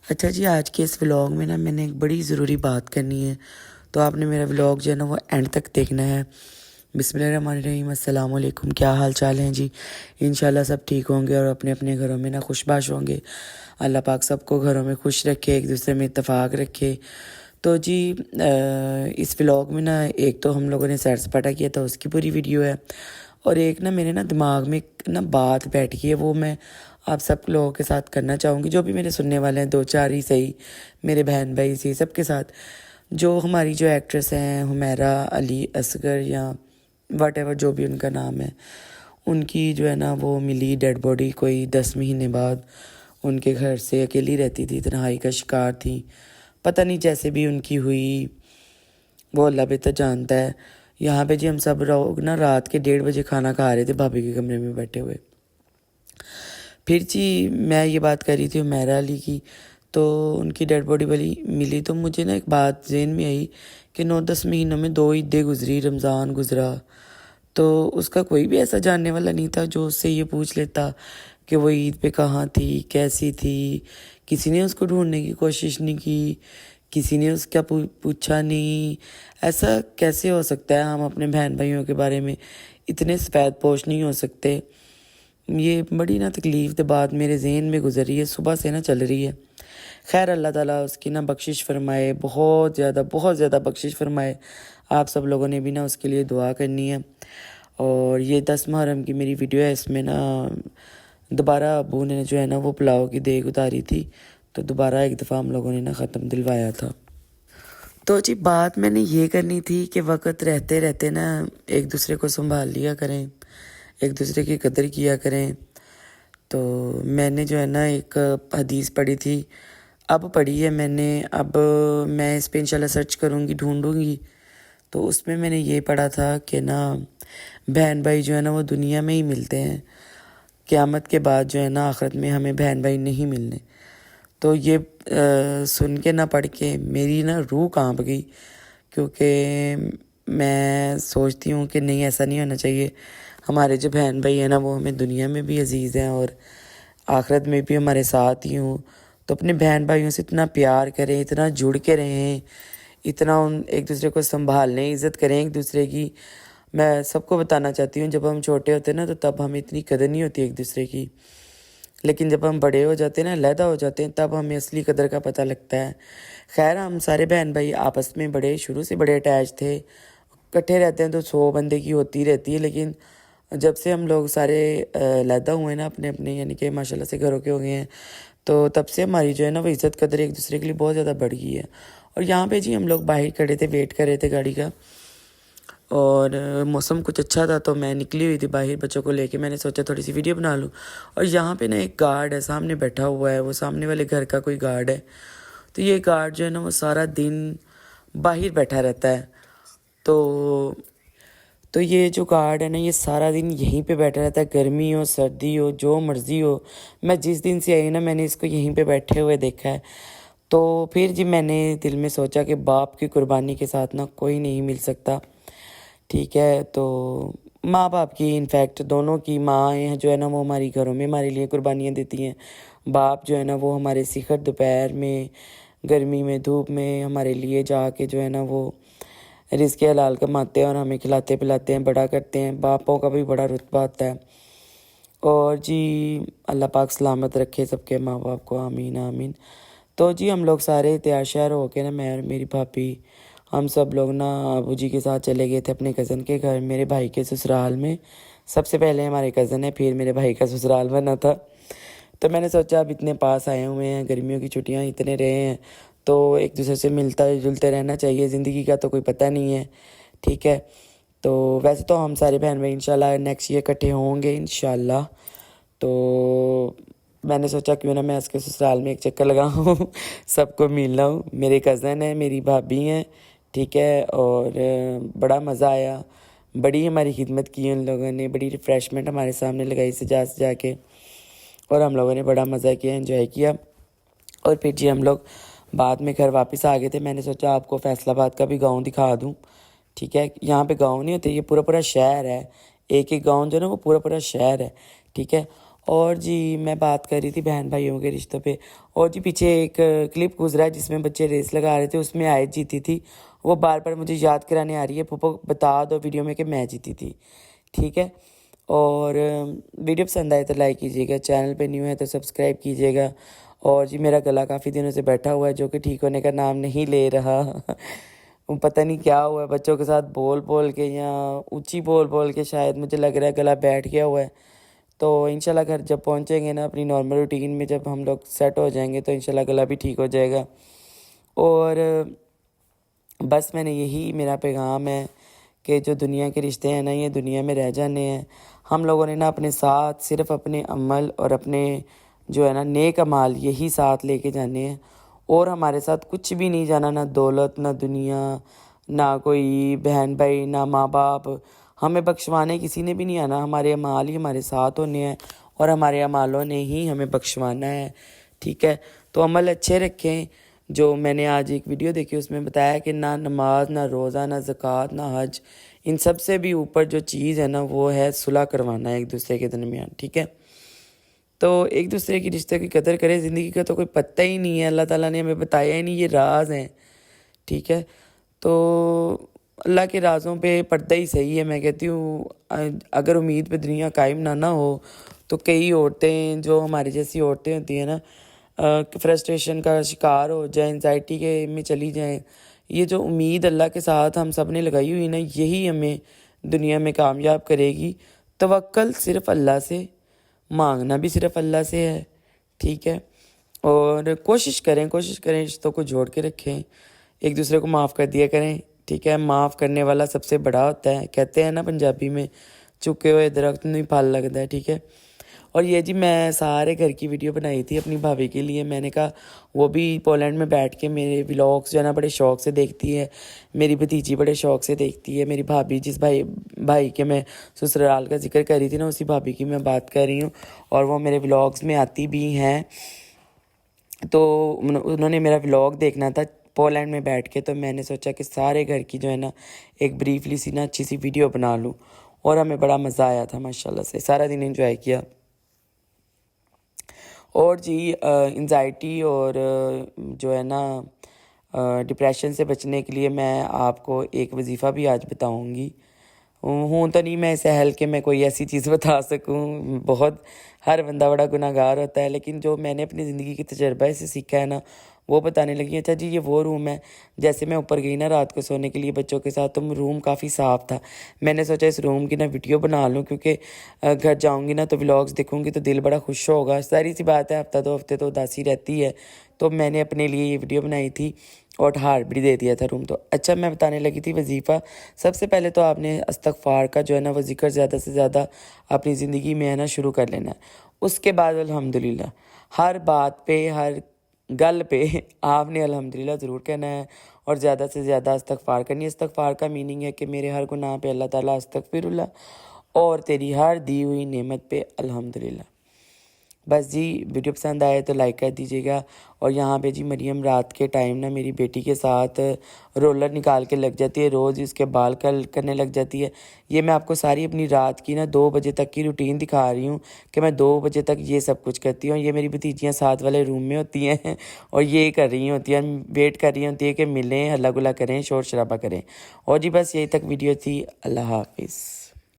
اچھا جی، آج کے اس ولاگ میں میں نے ایک بڑی ضروری بات کرنی ہے، تو آپ نے میرا ولاگ جو ہے وہ اینڈ تک دیکھنا ہے۔ بسم اللہ الرحمن الرحیم۔ السلام علیکم، کیا حال چال ہیں جی؟ انشاءاللہ سب ٹھیک ہوں گے اور اپنے اپنے گھروں میں خوش باش ہوں گے۔ اللہ پاک سب کو گھروں میں خوش رکھے، ایک دوسرے میں اتفاق رکھے۔ تو جی اس ولاگ میں ایک تو ہم لوگوں نے سیر سپاٹا کیا تھا، اس کی پوری ویڈیو ہے، اور ایک میرے دماغ میں بات بیٹھ گئی ہے، وہ میں آپ سب لوگوں کے ساتھ کرنا چاہوں گی، جو بھی میرے سننے والے ہیں، دو چار ہی صحیح، میرے بہن بھائی سے سب کے ساتھ۔ جو ہماری جو ایکٹریس ہیں حمیرہ علی اصغر یا واٹ ایور جو بھی ان کا نام ہے، ان کی جو ہے وہ ملی ڈیڈ باڈی کوئی 10 مہینے بعد۔ ان کے گھر سے اکیلی رہتی تھی، تنہائی کا شکار تھی، پتہ نہیں جیسے بھی ان کی ہوئی، وہ اللہ بہتر جانتا ہے۔ یہاں پہ جی ہم سب لوگ رات کے 1:30 بجے کھانا کھا رہے تھے بھابھی کے کمرے میں بیٹھے ہوئے۔ پھر جی میں یہ بات کر رہی تھی حمیرہ علی کی، تو ان کی ڈیڈ باڈی والی ملی، تو مجھے ایک بات ذہن میں آئی کہ 9-10 مہینوں میں 2 عیدیں گزری، رمضان گزرا، تو اس کا کوئی بھی ایسا جاننے والا نہیں تھا جو اس سے یہ پوچھ لیتا کہ وہ عید پہ کہاں تھی، کیسی تھی۔ کسی نے اس کو ڈھونڈنے کی کوشش نہیں کی، کسی نے اس کا پوچھا نہیں۔ ایسا کیسے ہو سکتا ہے؟ ہم اپنے بہن بھائیوں کے بارے میں اتنے سفید پوش نہیں ہو سکتے؟ یہ بڑی تکلیف دہ بات میرے ذہن میں گزر رہی ہے، صبح سے چل رہی ہے۔ خیر اللہ تعالیٰ اس کی بخشش فرمائے، بہت زیادہ بخشش فرمائے۔ آپ سب لوگوں نے بھی اس کے لیے دعا کرنی ہے۔ اور یہ 10 محرم کی میری ویڈیو ہے، اس میں دوبارہ ابو نے جو ہے وہ پلاؤ کی دیگ اتاری تھی، تو دوبارہ ایک دفعہ ہم لوگوں نے ختم دلوایا تھا۔ تو جی بات میں نے یہ کرنی تھی کہ وقت رہتے رہتے ایک دوسرے کو سنبھال لیا کریں، ایک دوسرے کی قدر کیا کریں۔ تو میں نے جو ہے ایک حدیث پڑھی تھی، اب پڑھی ہے میں نے، اب میں اس پہ انشاءاللہ سرچ کروں گی، ڈھونڈوں گی۔ تو اس میں نے یہ پڑھا تھا کہ بہن بھائی جو وہ دنیا میں ہی ملتے ہیں، قیامت کے بعد جو آخرت میں ہمیں بہن بھائی نہیں ملنے۔ تو یہ سن کے پڑھ کے میری روح کانپ گئی، کیونکہ میں سوچتی ہوں کہ نہیں، ایسا نہیں ہونا چاہیے۔ ہمارے جو بہن بھائی ہیں وہ ہمیں دنیا میں بھی عزیز ہیں اور آخرت میں بھی ہمارے ساتھ ہی ہوں۔ تو اپنے بہن بھائیوں سے اتنا پیار کریں، اتنا جڑ کے رہیں، اتنا ایک دوسرے کو سنبھالیں، عزت کریں ایک دوسرے کی۔ میں سب کو بتانا چاہتی ہوں، جب ہم چھوٹے ہوتے تو تب ہمیں اتنی قدر نہیں ہوتی ایک دوسرے کی، لیکن جب ہم بڑے ہو جاتے ہیں علیحدہ ہو جاتے ہیں، تب ہمیں اصلی قدر کا پتہ لگتا ہے۔ خیر ہم سارے بہن بھائی آپس میں شروع سے بڑے اٹیچ تھے، اکٹھے رہتے ہیں تو 100 بندے کی ہوتی رہتی ہے، لیکن جب سے ہم لوگ سارے علیحدہ ہوئے اپنے اپنے، یعنی کہ ماشاءاللہ سے گھروں کے ہو گئے ہیں، تو تب سے ہماری جو وہ عزت قدر ایک دوسرے کے لیے بہت زیادہ بڑھ گئی ہے۔ اور یہاں پہ جی ہم لوگ باہر کھڑے تھے، ویٹ کر رہے تھے گاڑی کا، اور موسم کچھ اچھا تھا، تو میں نکلی ہوئی تھی باہر بچوں کو لے کے، میں نے سوچا تھوڑی سی ویڈیو بنا لوں۔ اور یہاں پہ ایک گارڈ ہے سامنے بیٹھا ہوا ہے، وہ سامنے والے گھر کا کوئی گارڈ ہے۔ تو یہ گارڈ جو وہ سارا دن باہر بیٹھا رہتا ہے۔ تو یہ جو گارڈ ہے یہ سارا دن یہیں پہ بیٹھا رہتا ہے، گرمی ہو سردی ہو جو مرضی ہو۔ میں جس دن سے آئی میں نے اس کو یہیں پہ بیٹھے ہوئے دیکھا ہے۔ تو پھر جی میں نے دل میں سوچا کہ باپ کی قربانی کے ساتھ کوئی نہیں مل سکتا، ٹھیک ہے؟ تو ماں باپ کی، انفیکٹ دونوں کی ماں جو وہ ہماری گھروں میں ہمارے لیے قربانیاں دیتی ہیں، باپ جو وہ ہمارے سکھر دوپہر میں، گرمی میں، دھوپ میں ہمارے لیے جا کے جو وہ رزق حلال کماتے ہیں اور ہمیں کھلاتے پلاتے ہیں، بڑا کرتے ہیں۔ باپوں کا بھی بڑا رتبہ ہوتا ہے۔ اور جی اللہ پاک سلامت رکھے سب کے ماں باپ کو، آمین آمین۔ تو جی ہم لوگ سارے تیار شیار ہو کے میں اور میری بھابھی، ہم سب لوگ ابو جی کے ساتھ چلے گئے تھے اپنے کزن کے گھر، میرے بھائی کے سسرال میں۔ سب سے پہلے ہمارے کزن ہے، پھر میرے بھائی کا سسرال بنا تھا۔ تو میں نے سوچا اب اتنے پاس آئے ہوئے ہیں، گرمیوں کی چھٹیاں اتنے رہے ہیں، تو ایک دوسرے سے ملتا جلتے رہنا چاہیے، زندگی کا تو کوئی پتہ نہیں ہے، ٹھیک ہے؟ تو ویسے تو ہم سارے بہن بھائی انشاءاللہ نیکسٹ ایئر اکٹھے ہوں گے انشاءاللہ۔ تو میں نے سوچا کیوں نہ میں اس کے سسرال میں ایک چکر لگاؤں، سب کو مل لاؤں۔ میرے کزن ہیں، میری بھابھی ہیں، ٹھیک ہے؟ اور بڑا مزہ آیا، بڑی ہماری خدمت کی ان لوگوں نے، بڑی ریفریشمنٹ ہمارے سامنے لگائی سجا کے، اور ہم لوگوں نے بڑا مزہ کیا، انجوائے کیا۔ اور پھر جی ہم لوگ بعد میں گھر واپس آ گئے تھے۔ میں نے سوچا آپ کو فیصل آباد کا بھی گاؤں دکھا دوں، ٹھیک ہے؟ یہاں پہ گاؤں نہیں ہوتے، یہ پورا شہر ہے، ایک ایک گاؤں جو وہ پورا شہر ہے، ٹھیک ہے؟ اور جی میں بات کر رہی تھی بہن بھائیوں کے رشتوں پہ، اور جی پیچھے ایک کلپ گزرا ہے جس میں بچے ریس لگا رہے تھے، اس میں آیت جیتی تھی، وہ بار بار مجھے یاد کرانے آ رہی ہے، پھوپھو بتا دو ویڈیو میں کہ میں جیتی تھی، ٹھیک ہے؟ اور ویڈیو پسند آئے تو لائک کیجیے گا، چینل پہ نیو ہے تو سبسکرائب کیجیے گا۔ اور جی میرا گلا کافی دنوں سے بیٹھا ہوا ہے جو کہ ٹھیک ہونے کا نام نہیں لے رہا پتہ نہیں کیا ہوا ہے، بچوں کے ساتھ بول بول کے یا اونچی بول بول کے شاید مجھے لگ رہا ہے گلا بیٹھ گیا ہوا ہے۔ تو انشاءاللہ گھر جب پہنچیں گے نا اپنی نارمل روٹین میں، جب ہم لوگ سیٹ ہو جائیں گے تو انشاءاللہ گلا بھی ٹھیک ہو جائے گا۔ اور بس میں نے یہی میرا پیغام ہے کہ جو دنیا کے رشتے ہیں نا یہ دنیا میں رہ جانے ہیں، ہم لوگوں نے نا اپنے ساتھ صرف اپنے عمل اور اپنے جو ہے نا نیک اعمال یہی ساتھ لے کے جانے ہیں، اور ہمارے ساتھ کچھ بھی نہیں جانا، نہ دولت، نہ دنیا، نہ کوئی بہن بھائی، نہ ماں باپ، ہمیں بخشوانے کسی نے بھی نہیں آنا، ہمارے اعمال ہی ہمارے ساتھ ہونے ہیں اور ہمارے اعمالوں نے ہی ہمیں بخشوانا ہے، ٹھیک ہے؟ تو عمل اچھے رکھیں۔ جو میں نے آج ایک ویڈیو دیکھی اس میں بتایا کہ نہ نماز، نہ روزہ، نہ زکوٰۃ، نہ حج، ان سب سے بھی اوپر جو چیز ہے نا وہ ہے صلح کروانا ایک دوسرے کے درمیان، ٹھیک ہے؟ تو ایک دوسرے کی رشتے کی قدر کریں، زندگی کا تو کوئی پتہ ہی نہیں ہے، اللہ تعالیٰ نے ہمیں بتایا ہی نہیں، یہ راز ہیں، ٹھیک ہے؟ تو اللہ کے رازوں پہ پردہ ہی صحیح ہے، میں کہتی ہوں اگر امید پہ دنیا قائم نہ ہو تو کئی عورتیں جو ہماری جیسی عورتیں ہوتی ہیں نا فرسٹریشن کا شکار ہو جائیں، انزائٹی کے میں چلی جائیں۔ یہ جو امید اللہ کے ساتھ ہم سب نے لگائی ہوئی نا یہی ہمیں دنیا میں کامیاب کرے گی۔ توکل صرف اللہ سے، مانگنا بھی صرف اللہ سے ہے، ٹھیک ہے؟ اور کوشش کریں رشتوں کو جوڑ کے رکھیں، ایک دوسرے کو معاف کر دیا کریں، ٹھیک ہے؟ معاف کرنے والا سب سے بڑا ہوتا ہے، کہتے ہیں نا پنجابی میں، چکے ہوئے درخت نہیں پھل لگتا ہے، ٹھیک ہے؟ اور یہ جی میں سارے گھر کی ویڈیو بنائی تھی اپنی بھابھی کے لیے، میں نے کہا وہ بھی پولینڈ میں بیٹھ کے میرے ولاگس جو ہے نا بڑے شوق سے دیکھتی ہے، میری بھتیجی بڑے شوق سے دیکھتی ہے، میری بھابھی جس بھائی کے میں سسرال کا ذکر کر رہی تھی نا اسی بھابھی کی میں بات کر رہی ہوں، اور وہ میرے ولاگس میں آتی بھی ہیں، تو انہوں نے میرا ولاگ دیکھنا تھا پولینڈ میں بیٹھ کے، تو میں نے سوچا کہ سارے گھر کی جو ہے نا ایک بریفلی سی نا اچھی سی ویڈیو بنا لوں، اور ہمیں بڑا مزہ آیا تھا ماشاءاللہ سے، سارا دن انجوائے کیا۔ اور جی انزائٹی اور جو ہے نا ڈپریشن سے بچنے کے لیے میں آپ کو ایک وظیفہ بھی آج بتاؤں گی، ہوں تو نہیں میں سہل کہ میں کوئی ایسی چیز بتا سکوں، بہت ہر بندہ بڑا گناہ گار ہوتا ہے، لیکن جو میں نے اپنی زندگی کی تجربہ سے سیکھا ہے نا وہ بتانے لگی۔ اچھا جی یہ وہ روم ہے، جیسے میں اوپر گئی نا رات کو سونے کے لیے بچوں کے ساتھ تو روم کافی صاف تھا، میں نے سوچا اس روم کی نا ویڈیو بنا لوں، کیونکہ گھر جاؤں گی نا تو ولاگس دیکھوں گی تو دل بڑا خوش ہوگا، ساری سی بات ہے ہفتہ دو ہفتے تو اداسی رہتی ہے، تو میں نے اپنے لیے یہ ویڈیو بنائی تھی اور ٹھار بھی دے دیا تھا روم۔ تو اچھا میں بتانے لگی تھی وظیفہ، سب سے پہلے تو آپ نے استغفار کا جو ہے نا وہ ذکر زیادہ سے زیادہ اپنی زندگی میں ہے نا شروع کر لینا ہے، اس کے بعد الحمدللہ ہر بات پہ ہر گل پہ آپ نے الحمدللہ ضرور کہنا ہے، اور زیادہ سے زیادہ استغفار کرنی ہے۔ استغفار کا میننگ ہے کہ میرے ہر گناہ پہ اللہ تعالیٰ استغفر اللہ، اور تیری ہر دی ہوئی نعمت پہ الحمدللہ۔ بس جی ویڈیو پسند آئے تو لائک کر دیجیے گا، اور یہاں پہ جی مریم رات کے ٹائم نا میری بیٹی کے ساتھ رولر نکال کے لگ جاتی ہے، روز ہی اس کے بال کرنے لگ جاتی ہے۔ یہ میں آپ کو ساری اپنی رات کی نا 2 بجے تک کی روٹین دکھا رہی ہوں کہ میں 2 بجے تک یہ سب کچھ کرتی ہوں۔ یہ میری بھتیجیاں ساتھ والے روم میں ہوتی ہیں اور یہ کر رہی ہوتی ہیں، ویٹ کر رہی ہوتی ہے کہ ملیں، ہلا گلا کریں، شور شرابہ کریں۔ اور جی بس یہی تک ویڈیو تھی، اللہ حافظ۔